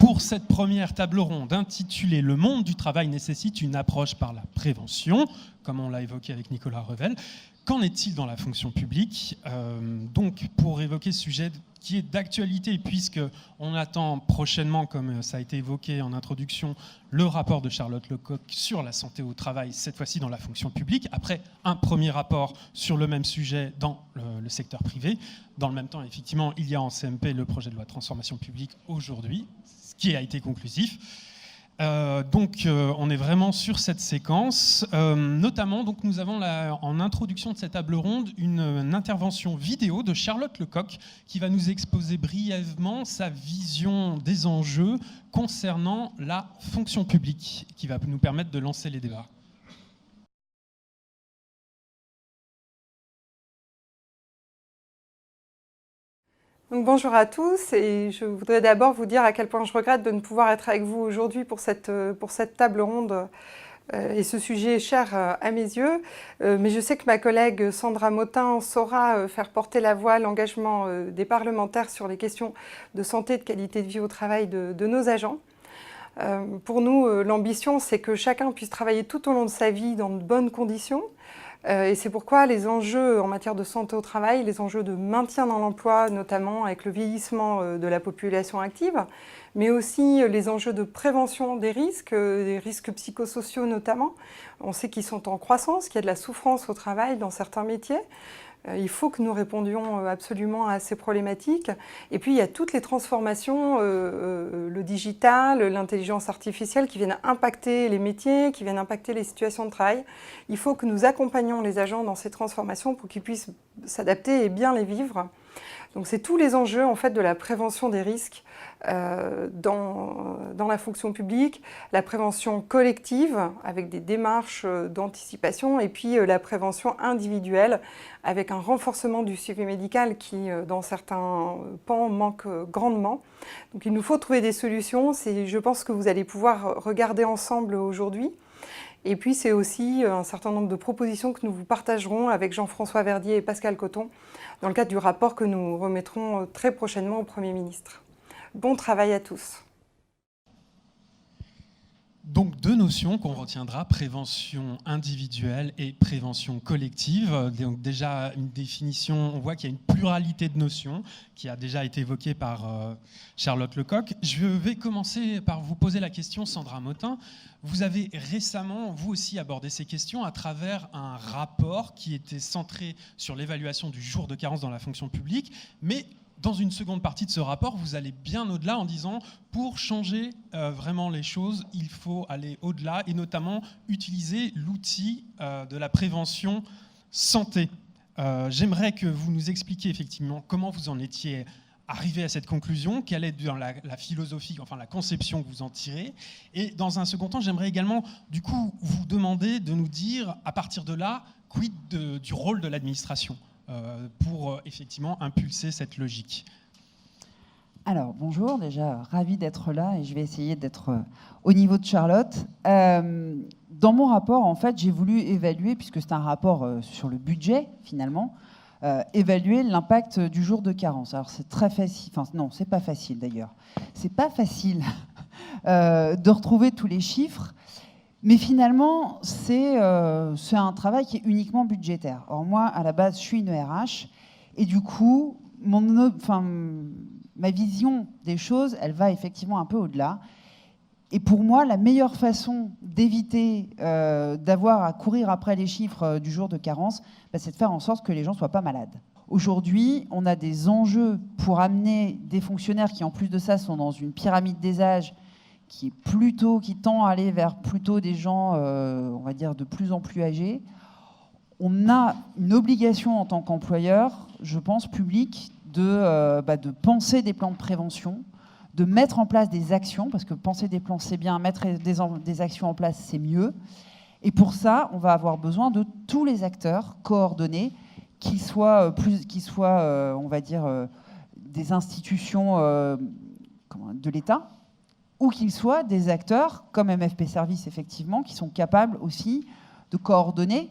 pour cette première table ronde intitulée « Le monde du travail nécessite une approche par la prévention », comme on l'a évoqué avec Nicolas Revel. Qu'en est-il dans la fonction publique ? Donc, pour évoquer ce sujet qui est d'actualité, puisqu'on attend prochainement, comme ça a été évoqué en introduction, le rapport de Charlotte Lecoq sur la santé au travail, cette fois-ci dans la fonction publique, après un premier rapport sur le même sujet dans le secteur privé. Dans le même temps, effectivement, il y a en CMP le projet de loi de transformation publique aujourd'hui, ce qui a été conclusif. Donc on est vraiment sur cette séquence. Notamment, donc, nous avons en introduction de cette table ronde une intervention vidéo de Charlotte Lecoq qui va nous exposer brièvement sa vision des enjeux concernant la fonction publique, qui va nous permettre de lancer les débats. Donc, bonjour à tous, et je voudrais d'abord vous dire à quel point je regrette de ne pouvoir être avec vous aujourd'hui pour cette table ronde et ce sujet cher à mes yeux. Mais je sais que ma collègue Sandra Motin saura faire porter la voix, l'engagement des parlementaires sur les questions de santé et de qualité de vie au travail de nos agents. Pour nous, l'ambition, c'est que chacun puisse travailler tout au long de sa vie dans de bonnes conditions. Et c'est pourquoi les enjeux en matière de santé au travail, les enjeux de maintien dans l'emploi, notamment avec le vieillissement de la population active, mais aussi les enjeux de prévention des risques psychosociaux notamment. On sait qu'ils sont en croissance, qu'il y a de la souffrance au travail dans certains métiers. Il faut que nous répondions absolument à ces problématiques. Et puis, il y a toutes les transformations, le digital, l'intelligence artificielle qui viennent impacter les métiers, qui viennent impacter les situations de travail. Il faut que nous accompagnions les agents dans ces transformations pour qu'ils puissent s'adapter et bien les vivre. Donc, c'est tous les enjeux en fait, de la prévention des risques dans la fonction publique, la prévention collective avec des démarches d'anticipation et puis la prévention individuelle avec un renforcement du suivi médical qui, dans certains pans, manque grandement. Donc il nous faut trouver des solutions, je pense que vous allez pouvoir regarder ensemble aujourd'hui. Et puis c'est aussi un certain nombre de propositions que nous vous partagerons avec Jean-François Verdier et Pascal Cotton dans le cadre du rapport que nous remettrons très prochainement au Premier ministre. Bon travail à tous. Donc deux notions qu'on retiendra, prévention individuelle et prévention collective. Donc déjà une définition, on voit qu'il y a une pluralité de notions qui a déjà été évoquée par Charlotte Lecoq. Je vais commencer par vous poser la question, Sandra Motin. Vous avez récemment, vous aussi, abordé ces questions à travers un rapport qui était centré sur l'évaluation du jour de carence dans la fonction publique, mais dans une seconde partie de ce rapport, vous allez bien au-delà en disant pour changer vraiment les choses, il faut aller au-delà et notamment utiliser l'outil de la prévention santé. J'aimerais que vous nous expliquiez effectivement comment vous en étiez arrivé à cette conclusion, quelle est dans la philosophie, enfin la conception que vous en tirez. Et dans un second temps, j'aimerais également du coup vous demander de nous dire à partir de là, quid du rôle de l'administration pour effectivement impulser cette logique. Alors, bonjour, déjà ravi d'être là et je vais essayer d'être au niveau de Charlotte. Dans mon rapport, en fait, j'ai voulu évaluer, puisque c'est un rapport sur le budget, finalement, évaluer l'impact du jour de carence. Alors, c'est très facile, enfin non, c'est pas facile d'ailleurs. C'est pas facile de retrouver tous les chiffres. Mais finalement, c'est un travail qui est uniquement budgétaire. Or, moi, à la base, je suis une RH. Et du coup, ma vision des choses, elle va effectivement un peu au-delà. Et pour moi, la meilleure façon d'éviter d'avoir à courir après les chiffres du jour de carence, c'est de faire en sorte que les gens ne soient pas malades. Aujourd'hui, on a des enjeux pour amener des fonctionnaires qui, en plus de ça, sont dans une pyramide des âges qui tend à aller vers plutôt des gens, on va dire, de plus en plus âgés. On a une obligation en tant qu'employeur, je pense, public, de penser des plans de prévention, de mettre en place des actions, parce que penser des plans, c'est bien, mettre des actions en place, c'est mieux. Et pour ça, on va avoir besoin de tous les acteurs coordonnés, qu'ils soient, on va dire, des institutions de l'État, ou qu'ils soient des acteurs, comme MFP Service, effectivement, qui sont capables aussi de coordonner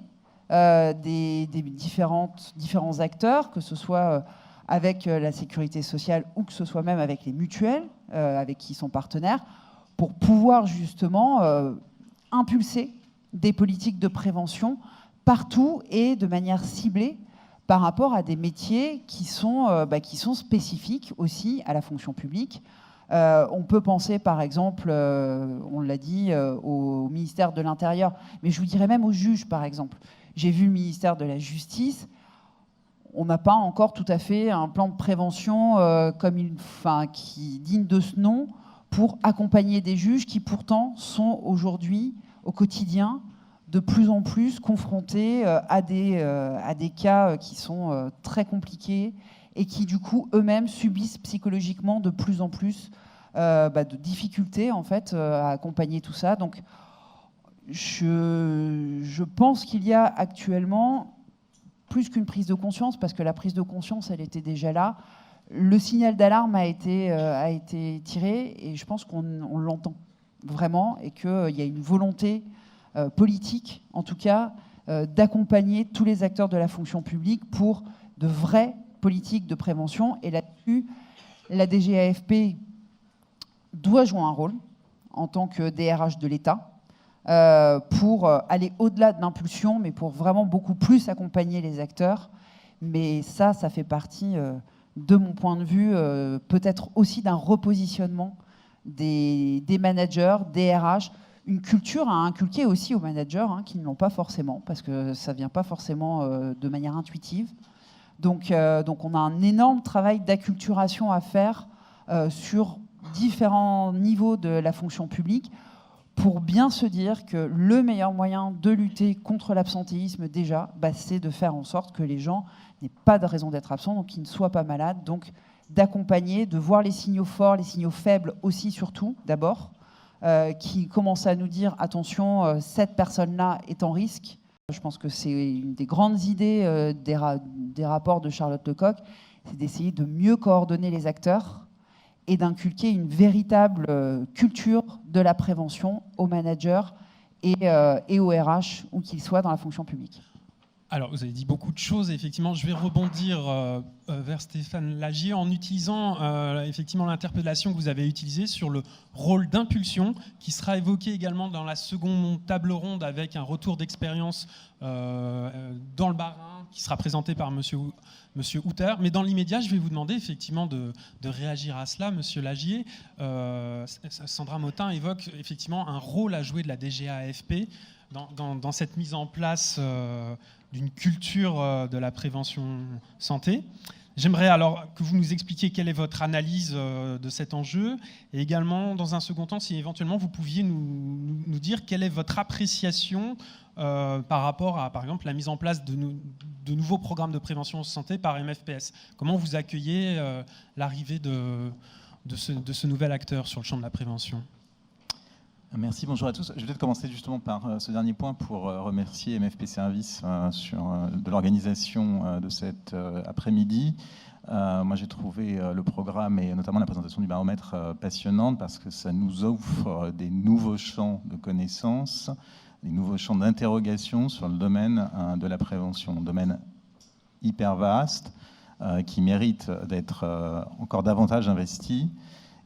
des différents acteurs, que ce soit avec la sécurité sociale ou que ce soit même avec les mutuelles, avec qui ils sont partenaires, pour pouvoir justement impulser des politiques de prévention partout et de manière ciblée par rapport à des métiers qui sont spécifiques aussi à la fonction publique. On peut penser par exemple, on l'a dit, au ministère de l'Intérieur, mais je vous dirais même aux juges par exemple. J'ai vu le ministère de la Justice, on n'a pas encore tout à fait un plan de prévention qui digne de ce nom pour accompagner des juges qui pourtant sont aujourd'hui au quotidien de plus en plus confrontés à des cas qui sont très compliqués et qui du coup eux-mêmes subissent psychologiquement de plus en plus de difficultés en fait à accompagner tout ça. Donc je pense qu'il y a actuellement plus qu'une prise de conscience, parce que la prise de conscience elle était déjà là. Le signal d'alarme a été tiré et je pense qu'on l'entend vraiment et qu'il y a une volonté politique, en tout cas, d'accompagner tous les acteurs de la fonction publique pour de vraies politiques de prévention. Et là-dessus, la DGAFP doit jouer un rôle en tant que DRH de l'État pour aller au-delà de l'impulsion, mais pour vraiment beaucoup plus accompagner les acteurs. Mais ça fait partie, de mon point de vue, peut-être aussi d'un repositionnement des managers, des RH, une culture à inculquer aussi aux managers qui ne l'ont pas forcément, parce que ça ne vient pas forcément de manière intuitive. Donc on a un énorme travail d'acculturation à faire sur différents niveaux de la fonction publique pour bien se dire que le meilleur moyen de lutter contre l'absentéisme, déjà, c'est de faire en sorte que les gens n'aient pas de raison d'être absents, donc qu'ils ne soient pas malades, donc d'accompagner, de voir les signaux forts, les signaux faibles aussi, surtout, d'abord, qui commencent à nous dire, attention, cette personne-là est en risque. Je pense que c'est une des grandes idées des rapports de Charlotte Lecoq, c'est d'essayer de mieux coordonner les acteurs et d'inculquer une véritable culture de la prévention aux managers et aux RH, où qu'ils soient dans la fonction publique. Alors, vous avez dit beaucoup de choses. Effectivement, je vais rebondir vers Stéphane Lagier en utilisant effectivement l'interpellation que vous avez utilisée sur le rôle d'impulsion, qui sera évoqué également dans la seconde table ronde avec un retour d'expérience dans le Bas-Rhin, qui sera présenté par Monsieur Houter. Mais dans l'immédiat, je vais vous demander effectivement de réagir à cela, Monsieur Lagier. Sandra Motin évoque effectivement un rôle à jouer de la DGAFP dans cette mise en place d'une culture de la prévention santé. J'aimerais alors que vous nous expliquiez quelle est votre analyse de cet enjeu et également, dans un second temps, si éventuellement vous pouviez nous dire quelle est votre appréciation par rapport à, par exemple, la mise en place de nouveaux programmes de prévention santé par MFPS. Comment vous accueillez l'arrivée de ce nouvel acteur sur le champ de la prévention ? Merci, bonjour à tous. Je vais peut-être commencer justement par ce dernier point pour remercier MFP Services de l'organisation de cet après-midi. Moi, j'ai trouvé le programme et notamment la présentation du baromètre passionnante parce que ça nous offre des nouveaux champs de connaissances, des nouveaux champs d'interrogation sur le domaine de la prévention, un domaine hyper vaste qui mérite d'être encore davantage investi.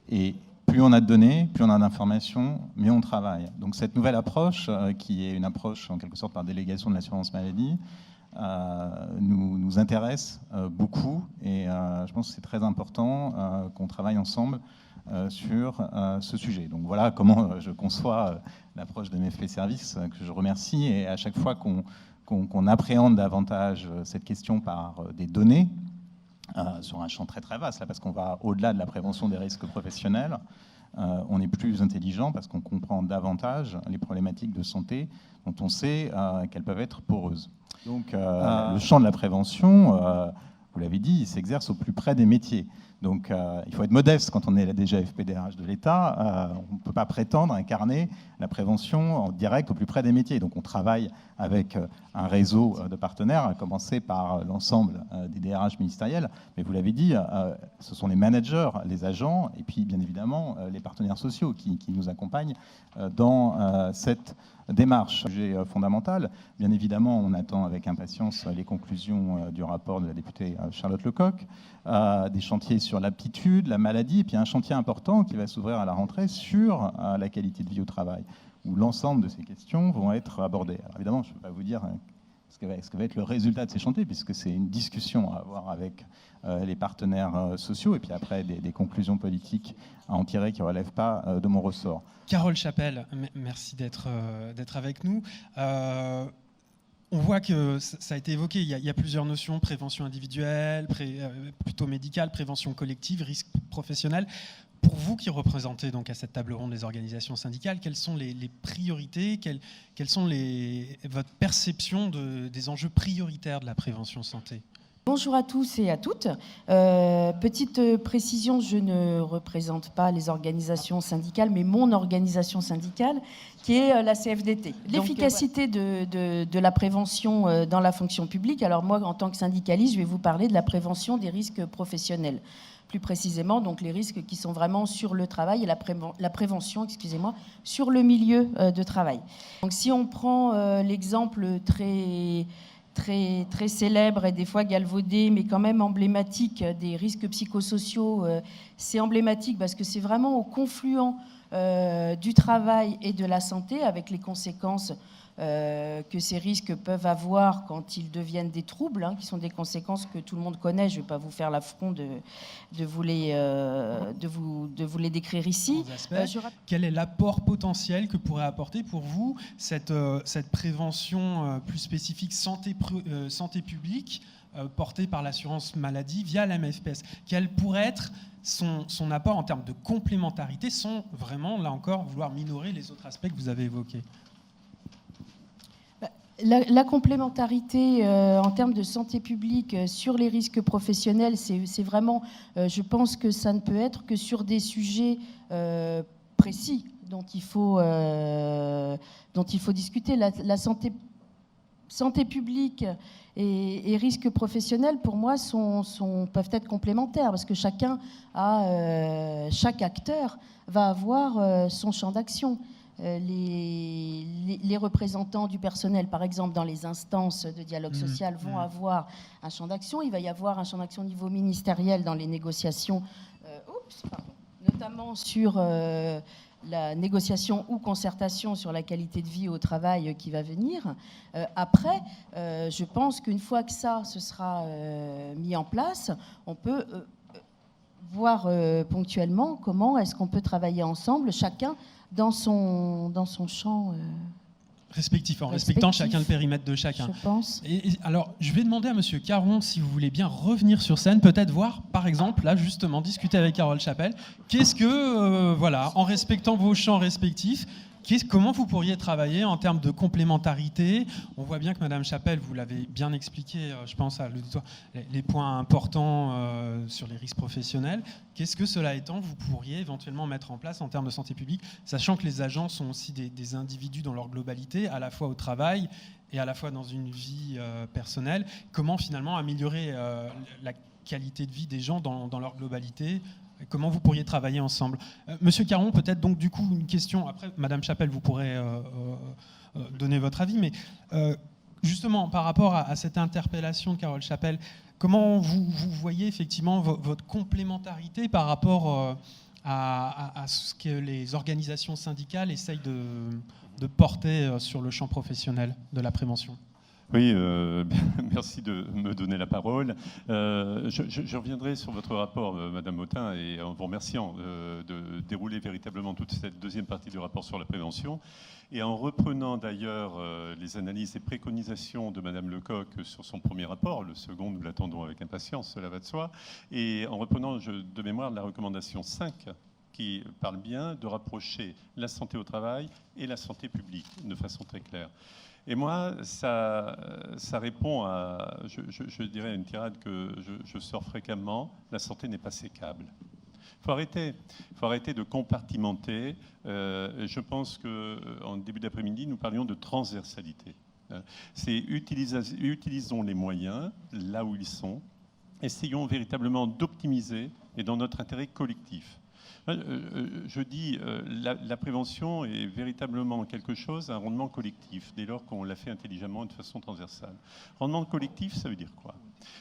Et plus on a de données, plus on a d'informations, mieux on travaille. Donc cette nouvelle approche, qui est une approche en quelque sorte par délégation de l'assurance maladie, nous intéresse beaucoup et je pense que c'est très important qu'on travaille ensemble sur ce sujet. Donc voilà comment je conçois l'approche de MFP Services, que je remercie. Et à chaque fois qu'on appréhende davantage cette question par des données, sur un champ très très vaste, là, parce qu'on va au-delà de la prévention des risques professionnels, on est plus intelligent parce qu'on comprend davantage les problématiques de santé dont on sait qu'elles peuvent être poreuses. Donc le champ de la prévention, vous l'avez dit, il s'exerce au plus près des métiers. Donc il faut être modeste quand on est la DGAFP DRH de l'État. On ne peut pas prétendre incarner la prévention en direct au plus près des métiers. Donc on travaille avec un réseau de partenaires, à commencer par l'ensemble des DRH ministériels. Mais vous l'avez dit, ce sont les managers, les agents, et puis bien évidemment les partenaires sociaux qui nous accompagnent dans cette démarche. Sujet fondamental. Bien évidemment, on attend avec impatience les conclusions du rapport de la députée Charlotte Lecoq, des chantiers sur l'aptitude, la maladie, et puis un chantier important qui va s'ouvrir à la rentrée sur la qualité de vie au travail, où l'ensemble de ces questions vont être abordées. Alors évidemment, je ne peux pas vous dire ce que va être le résultat de ces chantiers, puisque c'est une discussion à avoir avec les partenaires sociaux, et puis après des conclusions politiques à en tirer qui ne relèvent pas de mon ressort. Carole Chapelle, merci d'être avec nous. On voit que ça a été évoqué, il y a plusieurs notions, prévention individuelle, plutôt médicale, prévention collective, risque professionnel. Pour vous qui représentez donc à cette table ronde les organisations syndicales, quelles sont les priorités, quelles sont votre perception des enjeux prioritaires de la prévention santé ? Bonjour à tous et à toutes. Petite précision, je ne représente pas les organisations syndicales, mais mon organisation syndicale, qui est la CFDT. L'efficacité de la prévention dans la fonction publique. Alors moi, en tant que syndicaliste, je vais vous parler de la prévention des risques professionnels. Plus précisément, donc les risques qui sont vraiment sur le travail et la prévention, excusez-moi, sur le milieu de travail. Donc si on prend l'exemple très célèbre et des fois galvaudé, mais quand même emblématique des risques psychosociaux, c'est emblématique parce que c'est vraiment au confluent du travail et de la santé, avec les conséquences que ces risques peuvent avoir quand ils deviennent des troubles, qui sont des conséquences que tout le monde connaît. Je ne vais pas vous faire l'affront de vous les décrire ici. Quel est l'apport potentiel que pourrait apporter pour vous cette prévention plus spécifique santé publique portée par l'assurance maladie via la MFPS? Quel pourrait être son apport en termes de complémentarité sans vraiment, là encore, vouloir minorer les autres aspects que vous avez évoqués? La complémentarité en termes de santé publique sur les risques professionnels, c'est vraiment, je pense que ça ne peut être que sur des sujets précis dont il faut discuter. La santé publique et risques professionnels, pour moi, peuvent être complémentaires, parce que chaque acteur va avoir son champ d'action. Les représentants du personnel, par exemple, dans les instances de dialogue social, vont avoir un champ d'action. Il va y avoir un champ d'action au niveau ministériel dans les négociations, notamment sur la négociation ou concertation sur la qualité de vie au travail qui va venir. Après, je pense qu'une fois que ça se sera mis en place, on peut voir ponctuellement comment est-ce qu'on peut travailler ensemble, chacun dans son champ respectif, en respectant chacun le périmètre de chacun. Je pense. Alors, je vais demander à Monsieur Caron, si vous voulez bien revenir sur scène, peut-être voir, par exemple, là, justement, discuter avec Carole Chapelle. Qu'est-ce que, voilà, en respectant vos champs respectifs, comment vous pourriez travailler en termes de complémentarité? On voit bien que Madame Chapelle, vous l'avez bien expliqué, je pense à l'auditoire, les points importants sur les risques professionnels. Qu'est-ce que, cela étant, vous pourriez éventuellement mettre en place en termes de santé publique, sachant que les agents sont aussi des individus dans leur globalité, à la fois au travail et à la fois dans une vie personnelle? Comment finalement améliorer la qualité de vie des gens dans leur globalité? Comment vous pourriez travailler ensemble? Monsieur Caron, peut-être donc du coup une question, après Madame Chapelle, vous pourrez donner votre avis, mais justement par rapport à cette interpellation de Carole Chapelle, comment vous voyez effectivement votre complémentarité par rapport à ce que les organisations syndicales essayent de porter sur le champ professionnel de la prévention? Oui, merci de me donner la parole. Je reviendrai sur votre rapport, Madame Mottin, et en vous remerciant de dérouler véritablement toute cette deuxième partie du rapport sur la prévention, et en reprenant d'ailleurs les analyses et préconisations de Madame Lecoq sur son premier rapport. Le second, nous l'attendons avec impatience, cela va de soi, et en reprenant de mémoire la recommandation 5, qui parle bien de rapprocher la santé au travail et la santé publique de façon très claire. Et moi, ça répond à, je dirais, à une tirade que je sors fréquemment: la santé n'est pas sécable. Il faut arrêter de compartimenter. Je pense qu'en début d'après-midi, nous parlions de transversalité. Utilisons les moyens là où ils sont. Essayons véritablement d'optimiser, et dans notre intérêt collectif. Je dis, la prévention est véritablement quelque chose, un rendement collectif, dès lors qu'on l'a fait intelligemment et de façon transversale. Rendement collectif, ça veut dire quoi?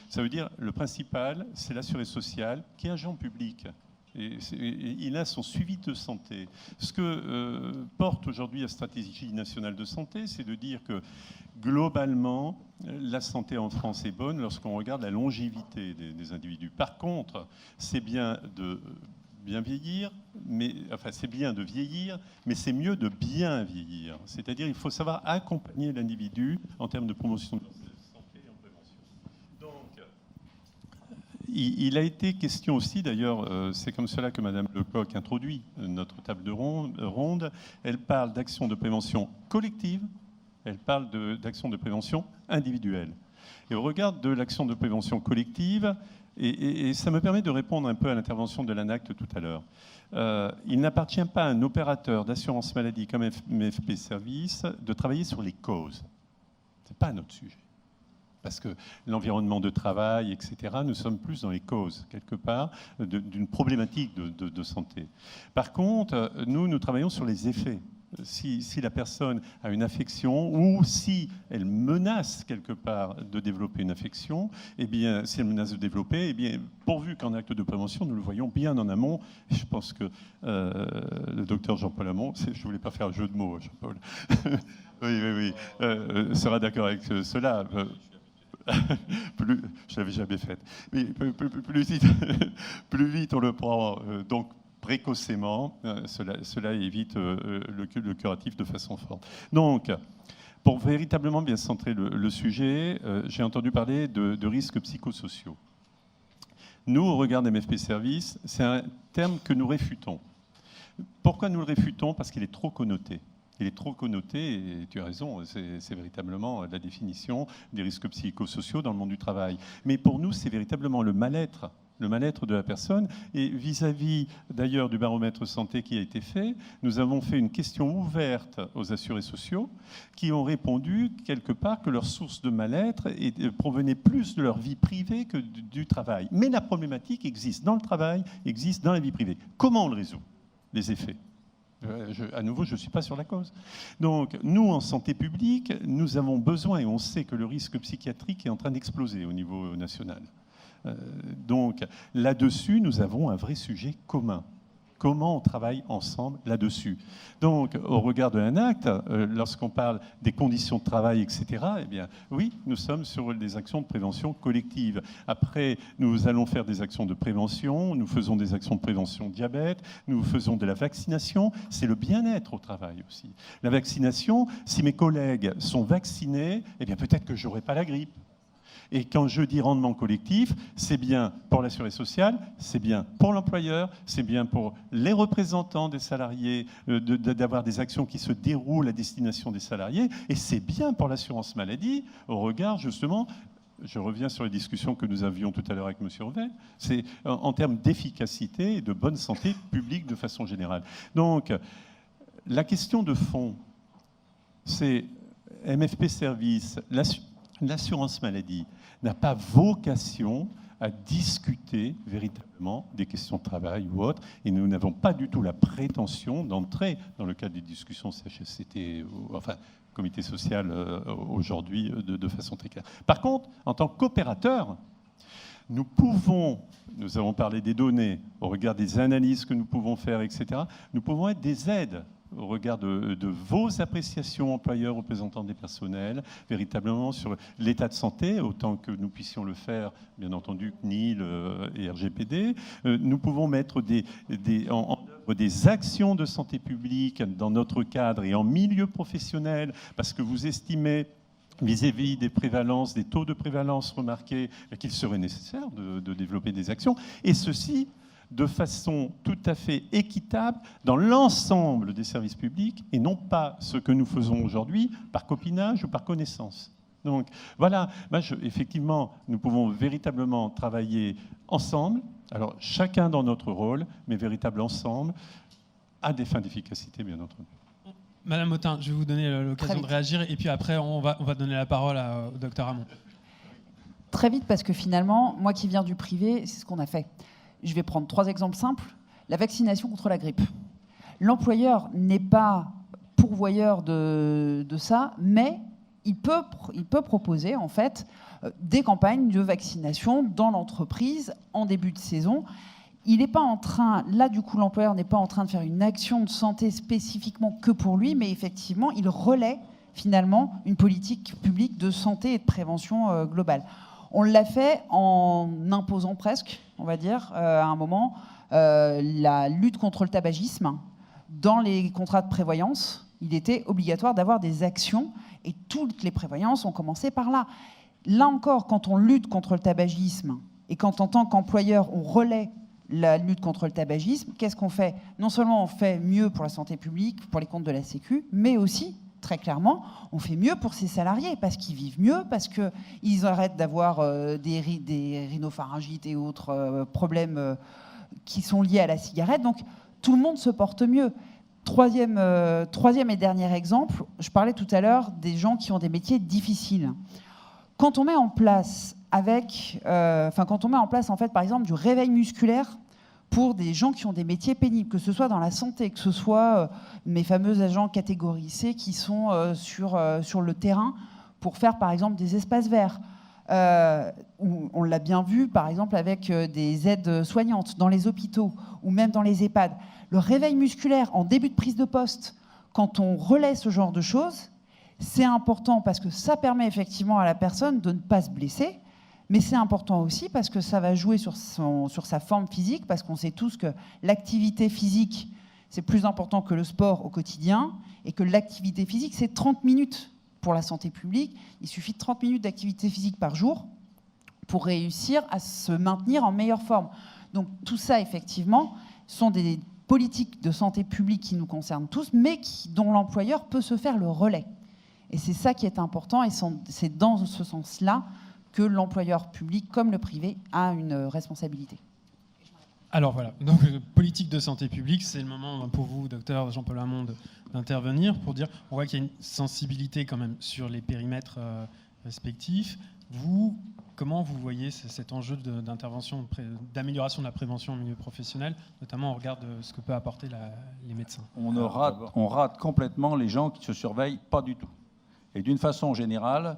Ça veut dire le principal, c'est l'assuré social qui est agent public. Et il a son suivi de santé. Ce que porte aujourd'hui la stratégie nationale de santé, c'est de dire que globalement, la santé en France est bonne lorsqu'on regarde la longévité des individus. Par contre, c'est bien de bien vieillir, c'est bien de vieillir, mais c'est mieux de bien vieillir. C'est-à-dire, il faut savoir accompagner l'individu en termes de promotion de la santé et en prévention. Donc, il a été question aussi, d'ailleurs, c'est comme cela que Madame Lecoq introduit notre table de ronde. Elle parle d'actions de prévention collective, elle parle d'actions de prévention individuelle. Et au regard de l'action de prévention collective, et ça me permet de répondre un peu à l'intervention de l'ANACT tout à l'heure. Il n'appartient pas à un opérateur d'assurance maladie comme MFP Service de travailler sur les causes. Ce n'est pas notre sujet. Parce que l'environnement de travail, etc., nous sommes plus dans les causes, quelque part, d'une problématique de santé. Par contre, nous travaillons sur les effets. Si la personne a une affection ou si elle menace quelque part de développer une affection, eh bien, si elle menace de développer, eh bien, pourvu qu'en acte de prévention, nous le voyons bien en amont. Et je pense que le docteur Jean-Paul Hamon, je ne voulais pas faire un jeu de mots, Jean-Paul, oui, sera d'accord avec cela. Je l'avais jamais fait. Mais plus vite on le prend, donc précocement, cela évite le curatif de façon forte. Donc, pour véritablement bien centrer le sujet, j'ai entendu parler de risques psychosociaux. Nous, au regard des MFP Service, c'est un terme que nous réfutons. Pourquoi nous le réfutons? Parce qu'il est trop connoté. Il est trop connoté, et tu as raison, c'est véritablement la définition des risques psychosociaux dans le monde du travail. Mais pour nous, c'est véritablement le mal-être de la personne. Et vis-à-vis d'ailleurs du baromètre santé qui a été fait, nous avons fait une question ouverte aux assurés sociaux qui ont répondu quelque part que leur source de mal-être provenait plus de leur vie privée que du travail. Mais la problématique existe dans le travail, existe dans la vie privée. Comment on le résout? Les effets. À nouveau, je ne suis pas sur la cause. Donc, nous, en santé publique, nous avons besoin, et on sait que le risque psychiatrique est en train d'exploser au niveau national. Donc, là-dessus, nous avons un vrai sujet commun. Comment on travaille ensemble là-dessus? Donc, au regard de l'ANACT, lorsqu'on parle des conditions de travail, etc., eh bien, oui, nous sommes sur des actions de prévention collective. Après, nous allons faire des actions de prévention, nous faisons des actions de prévention diabète, nous faisons de la vaccination. C'est le bien-être au travail aussi. La vaccination, si mes collègues sont vaccinés, eh bien, peut-être que je n'aurai pas la grippe. Et quand je dis rendement collectif, c'est bien pour l'assuré social, c'est bien pour l'employeur, c'est bien pour les représentants des salariés d'avoir des actions qui se déroulent à destination des salariés, et c'est bien pour l'assurance maladie au regard justement, je reviens sur les discussions que nous avions tout à l'heure avec M. Revel, c'est en termes d'efficacité et de bonne santé publique de façon générale. Donc, la question de fond, c'est MFP Service, l'assurance maladie n'a pas vocation à discuter véritablement des questions de travail ou autres, et nous n'avons pas du tout la prétention d'entrer dans le cadre des discussions CHSCT, enfin comité social aujourd'hui de façon très claire. Par contre, en tant qu'opérateur, nous avons parlé des données, au regard des analyses que nous pouvons faire, etc., nous pouvons être des aides au regard de vos appréciations employeurs, représentants des personnels, véritablement sur l'état de santé, autant que nous puissions le faire, bien entendu, CNIL et RGPD. Nous pouvons mettre en œuvre des actions de santé publique dans notre cadre et en milieu professionnel, parce que vous estimez vis-à-vis des prévalences, des taux de prévalence remarqués, qu'il serait nécessaire de développer des actions, et ceci de façon tout à fait équitable dans l'ensemble des services publics et non pas ce que nous faisons aujourd'hui par copinage ou par connaissance. Donc voilà, effectivement, nous pouvons véritablement travailler ensemble, alors chacun dans notre rôle, mais véritable ensemble, à des fins d'efficacité, bien entendu. Madame Autain, je vais vous donner l'occasion de réagir et puis après, on va donner la parole au docteur Hamon. Très vite, parce que finalement, moi qui viens du privé, c'est ce qu'on a fait. Je vais prendre 3 exemples simples. La vaccination contre la grippe. L'employeur n'est pas pourvoyeur de ça, mais il peut proposer, en fait, des campagnes de vaccination dans l'entreprise en début de saison. Il n'est pas en train, là du coup l'employeur n'est pas en train de faire une action de santé spécifiquement que pour lui, mais effectivement il relaie finalement une politique publique de santé et de prévention globale. On l'a fait en imposant presque, on va dire, à un moment, la lutte contre le tabagisme. Dans les contrats de prévoyance, il était obligatoire d'avoir des actions et toutes les prévoyances ont commencé par là. Là encore, quand on lutte contre le tabagisme et quand en tant qu'employeur on relaie la lutte contre le tabagisme, qu'est-ce qu'on fait? Non seulement on fait mieux pour la santé publique, pour les comptes de la Sécu, mais aussi, très clairement, on fait mieux pour ses salariés, parce qu'ils vivent mieux, parce qu'ils arrêtent d'avoir des rhinopharyngites et autres problèmes qui sont liés à la cigarette. Donc tout le monde se porte mieux. Troisième et dernier exemple, je parlais tout à l'heure des gens qui ont des métiers difficiles. Quand on met en place en fait, par exemple, du réveil musculaire pour des gens qui ont des métiers pénibles, que ce soit dans la santé, que ce soit mes fameux agents catégorie C qui sont sur le terrain pour faire, par exemple, des espaces verts. On l'a bien vu, par exemple, avec des aides soignantes dans les hôpitaux ou même dans les EHPAD. Le réveil musculaire en début de prise de poste, quand on relaie ce genre de choses, c'est important parce que ça permet effectivement à la personne de ne pas se blesser, mais c'est important aussi parce que ça va jouer sur sa forme physique, parce qu'on sait tous que l'activité physique, c'est plus important que le sport au quotidien, et que l'activité physique, c'est 30 minutes pour la santé publique. Il suffit de 30 minutes d'activité physique par jour pour réussir à se maintenir en meilleure forme. Donc tout ça, effectivement, sont des politiques de santé publique qui nous concernent tous, mais dont l'employeur peut se faire le relais. Et c'est ça qui est important, et c'est dans ce sens-là que l'employeur public, comme le privé, a une responsabilité. Alors voilà, donc politique de santé publique, c'est le moment pour vous, docteur Jean-Paul Hamon, d'intervenir pour dire, on voit qu'il y a une sensibilité quand même sur les périmètres respectifs. Vous, comment vous voyez cet enjeu d'intervention, d'amélioration de la prévention au milieu professionnel, notamment au regard de ce que peut apporter les médecins? On rate complètement les gens qui ne se surveillent pas du tout. Et d'une façon générale,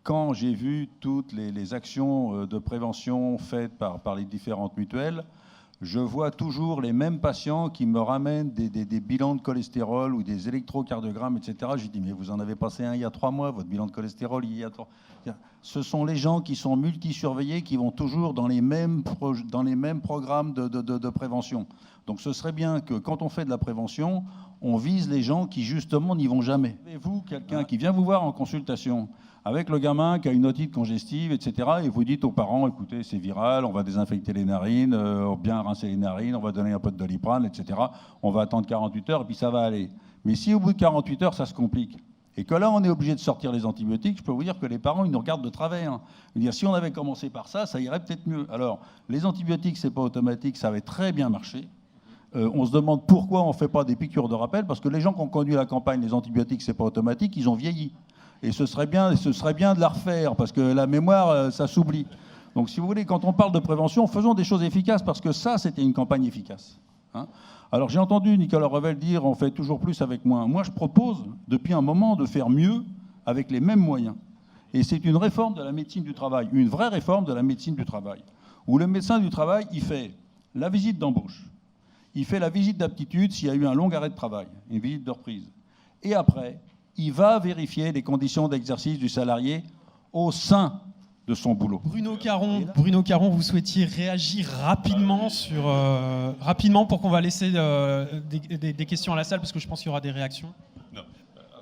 quand j'ai vu toutes les actions de prévention faites par les différentes mutuelles, je vois toujours les mêmes patients qui me ramènent des bilans de cholestérol ou des électrocardiogrammes, etc. Je dis, mais vous en avez passé un il y a 3 mois, votre bilan de cholestérol il y a 3 mois. Ce sont les gens qui sont multisurveillés, qui vont toujours dans les mêmes programmes de prévention. Donc ce serait bien que quand on fait de la prévention, on vise les gens qui justement n'y vont jamais. Et vous, quelqu'un qui vient vous voir en consultation, avec le gamin qui a une otite congestive, etc., et vous dites aux parents, écoutez, c'est viral, on va désinfecter les narines, bien rincer les narines, on va donner un peu de Doliprane, etc., on va attendre 48 heures, et puis ça va aller. Mais si au bout de 48 heures, ça se complique, et que là, on est obligé de sortir les antibiotiques, je peux vous dire que les parents, ils nous regardent de travers. Dire, si on avait commencé par ça, ça irait peut-être mieux. Alors, les antibiotiques, c'est pas automatique, ça avait très bien marché. On se demande pourquoi on ne fait pas des piqûres de rappel, parce que les gens qui ont conduit la campagne, les antibiotiques, c'est pas automatique, ils ont vieilli. Et ce serait bien de la refaire, parce que la mémoire, ça s'oublie. Donc, si vous voulez, quand on parle de prévention, faisons des choses efficaces, parce que ça, c'était une campagne efficace. Alors, j'ai entendu Nicolas Revel dire, on fait toujours plus avec moins. Moi, je propose, depuis un moment, de faire mieux avec les mêmes moyens. Et c'est une réforme de la médecine du travail, une vraie réforme de la médecine du travail, où le médecin du travail, il fait la visite d'embauche, il fait la visite d'aptitude s'il y a eu un long arrêt de travail, une visite de reprise. Et après, il va vérifier les conditions d'exercice du salarié au sein de son boulot. Bruno Caron, vous souhaitiez réagir rapidement pour qu'on va laisser des questions à la salle, parce que je pense qu'il y aura des réactions. Non.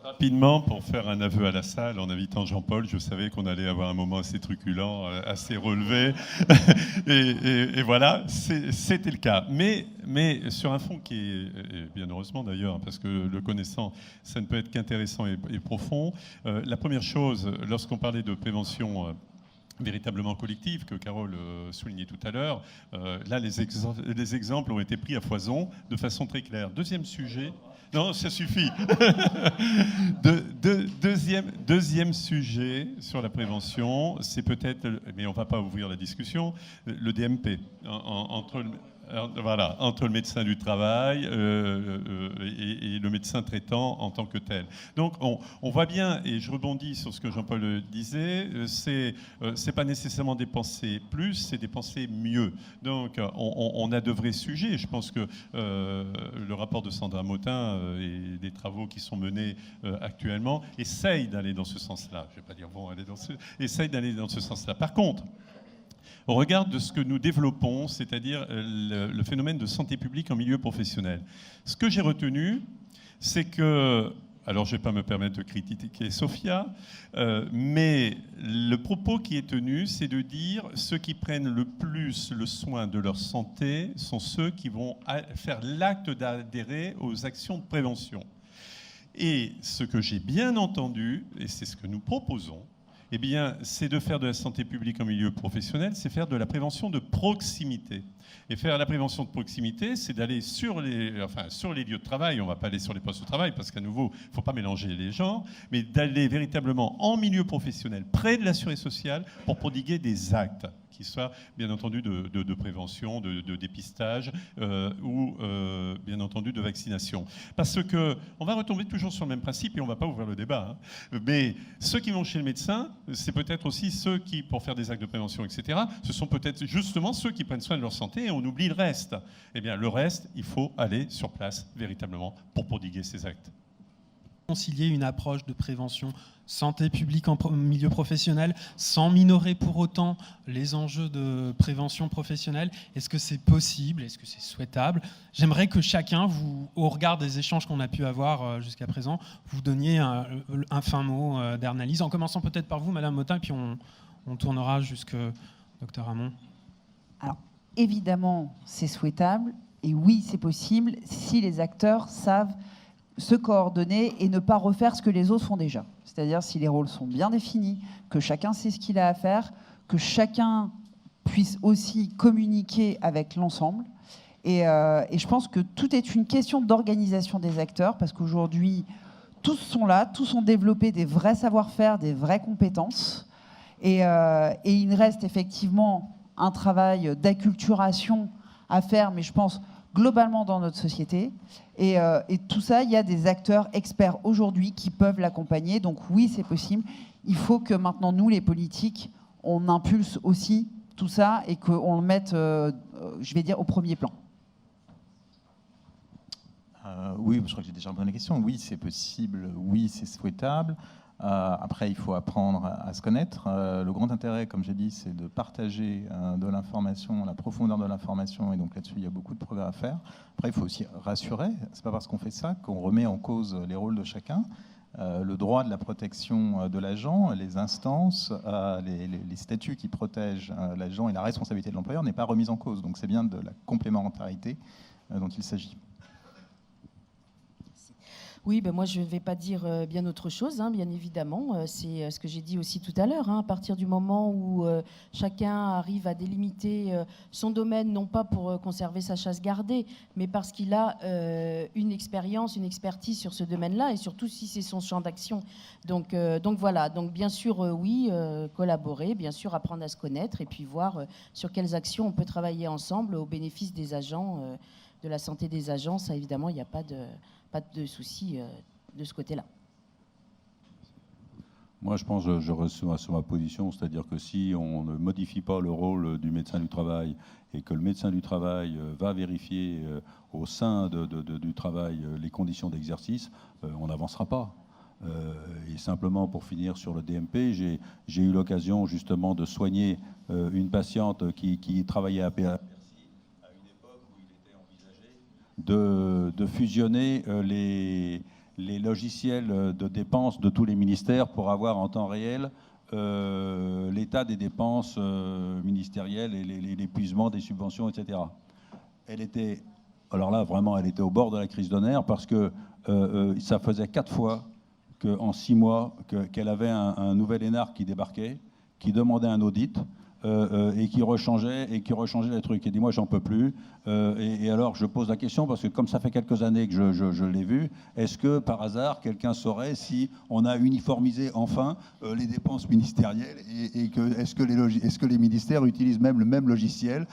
Rapidement, pour faire un aveu à la salle, en invitant Jean-Paul, je savais qu'on allait avoir un moment assez truculent, assez relevé. et voilà, c'était le cas. Mais sur un fond qui est, bien heureusement d'ailleurs, parce que le connaissant, ça ne peut être qu'intéressant et profond. La première chose, lorsqu'on parlait de prévention véritablement collective, que Carole soulignait tout à l'heure, là, les exemples ont été pris à foison de façon très claire. Deuxième sujet... Non, ça suffit. Deuxième sujet sur la prévention, c'est peut-être, mais on ne va pas ouvrir la discussion, le DMP. Voilà, entre le médecin du travail et le médecin traitant en tant que tel. Donc on voit bien, et je rebondis sur ce que Jean-Paul disait, c'est pas nécessairement dépenser plus, c'est dépenser mieux. Donc on a de vrais sujets. Je pense que le rapport de Sandra Motin et des travaux qui sont menés actuellement essayent d'aller dans ce sens-là. Je ne vais pas dire essayent d'aller dans ce sens-là. Par contre, au regard de ce que nous développons, c'est-à-dire le phénomène de santé publique en milieu professionnel. Ce que j'ai retenu, c'est que, alors je ne vais pas me permettre de critiquer Sophia, mais le propos qui est tenu, c'est de dire ceux qui prennent le plus le soin de leur santé sont ceux qui vont faire l'acte d'adhérer aux actions de prévention. Et ce que j'ai bien entendu, et c'est ce que nous proposons, eh bien, c'est de faire de la santé publique en milieu professionnel, c'est faire de la prévention de proximité. Et faire la prévention de proximité, c'est d'aller sur les lieux de travail, on ne va pas aller sur les postes de travail, parce qu'à nouveau, il ne faut pas mélanger les genres, mais d'aller véritablement en milieu professionnel, près de l'assuré social, pour prodiguer des actes qui soient, bien entendu, de prévention, de dépistage ou, bien entendu, de vaccination. Parce qu'on va retomber toujours sur le même principe et on ne va pas ouvrir le débat. Hein. Mais ceux qui vont chez le médecin, c'est peut-être aussi ceux qui, pour faire des actes de prévention, etc., ce sont peut-être justement ceux qui prennent soin de leur santé et on oublie le reste. Eh bien, le reste, il faut aller sur place, véritablement, pour prodiguer ces actes. Concilier une approche de prévention santé publique en milieu professionnel sans minorer pour autant les enjeux de prévention professionnelle. Est-ce que c'est possible? Est-ce que c'est souhaitable? J'aimerais que chacun, vous, au regard des échanges qu'on a pu avoir jusqu'à présent, vous donniez un fin mot d'analyse, en commençant peut-être par vous, Madame Motin, et puis on tournera jusqu'à Dr Hamon. Alors, évidemment, c'est souhaitable, et oui, c'est possible si les acteurs savent se coordonner et ne pas refaire ce que les autres font déjà. C'est-à-dire si les rôles sont bien définis, que chacun sait ce qu'il a à faire, que chacun puisse aussi communiquer avec l'ensemble. Et je pense que tout est une question d'organisation des acteurs, parce qu'aujourd'hui, tous sont là, tous ont développé des vrais savoir-faire, des vraies compétences. Et il reste effectivement un travail d'acculturation à faire, mais je pense globalement dans notre société. Et tout ça, il y a des acteurs experts aujourd'hui qui peuvent l'accompagner. Donc oui, c'est possible. Il faut que maintenant, nous, les politiques, on impulse aussi tout ça et qu'on le mette, je vais dire, au premier plan. Oui, je crois que j'ai déjà répondu à la question. Oui, c'est possible. Oui, c'est souhaitable. Après, il faut apprendre à se connaître. Le grand intérêt, comme j'ai dit, c'est de partager de l'information, la profondeur de l'information, et donc là-dessus, il y a beaucoup de progrès à faire. Après, il faut aussi rassurer. C'est pas parce qu'on fait ça qu'on remet en cause les rôles de chacun. Le droit de la protection de l'agent, les instances, les statuts qui protègent l'agent et la responsabilité de l'employeur n'est pas remise en cause. Donc, c'est bien de la complémentarité dont il s'agit. Oui, ben moi je ne vais pas dire bien autre chose, hein, bien évidemment. C'est ce que j'ai dit aussi tout à l'heure. Hein, à partir du moment où chacun arrive à délimiter son domaine, non pas pour conserver sa chasse gardée, mais parce qu'il a une expérience, une expertise sur ce domaine-là, et surtout si c'est son champ d'action. Donc voilà, donc bien sûr, oui, collaborer, bien sûr, apprendre à se connaître, et puis voir sur quelles actions on peut travailler ensemble au bénéfice des agents, de la santé des agents. Ça, évidemment, il n'y a pas de souci de ce côté-là. Moi, je pense que je reste sur ma position, c'est-à-dire que si on ne modifie pas le rôle du médecin du travail et que le médecin du travail va vérifier au sein du travail les conditions d'exercice, on n'avancera pas. Et simplement pour finir sur le DMP, j'ai eu l'occasion justement de soigner une patiente qui travaillait à Percy à une époque où il était envisagé de fusionner les logiciels de dépenses de tous les ministères pour avoir en temps réel l'état des dépenses ministérielles et l'épuisement des subventions, etc. Elle était, alors là, vraiment, elle était au bord de la crise de nerfs parce que ça faisait 4 fois qu'en 6 mois, qu'elle avait un nouvel énarque qui débarquait, qui demandait un audit. et qui rechangeait les trucs. Et dit, moi, j'en peux plus. Et alors, je pose la question, parce que comme ça fait quelques années que je l'ai vu, est-ce que, par hasard, quelqu'un saurait si on a uniformisé enfin les dépenses ministérielles et que est-ce que les ministères utilisent même le même logiciel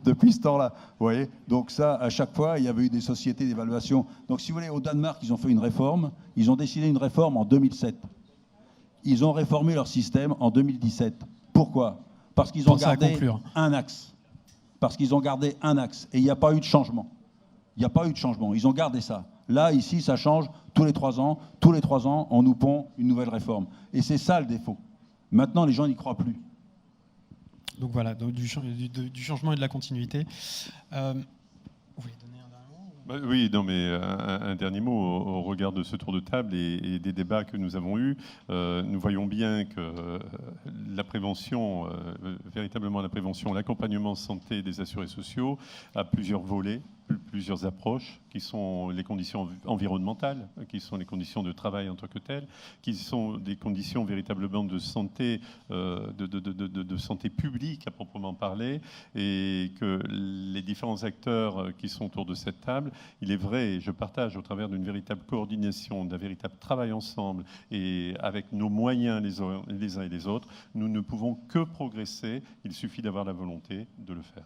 depuis ce temps-là? Vous voyez? Donc ça, à chaque fois, il y avait eu des sociétés d'évaluation. Donc, si vous voulez, au Danemark, ils ont fait une réforme. Ils ont décidé une réforme en 2007. Ils ont réformé leur système en 2017. Pourquoi? Parce qu'ils ont gardé un axe. Parce qu'ils ont gardé un axe. Et il n'y a pas eu de changement. Il n'y a pas eu de changement. Ils ont gardé ça. Là, ici, ça change tous les 3 ans. Tous les 3 ans, on nous pond une nouvelle réforme. Et c'est ça le défaut. Maintenant, les gens n'y croient plus. Donc voilà, donc du changement et de la continuité. Vous voulez donner un dernier mot? Oui, non, mais un dernier mot au regard de ce tour de table et des débats que nous avons eus. Nous voyons bien que la prévention, véritablement la prévention, l'accompagnement santé des assurés sociaux a plusieurs volets, plusieurs approches, qui sont les conditions environnementales, qui sont les conditions de travail en tant que telles, qui sont des conditions véritablement de santé, de santé publique à proprement parler, et que les différents acteurs qui sont autour de cette table, il est vrai, et je partage au travers d'une véritable coordination, d'un véritable travail ensemble, et avec nos moyens les uns et les autres, nous ne pouvons que progresser. Il suffit d'avoir la volonté de le faire.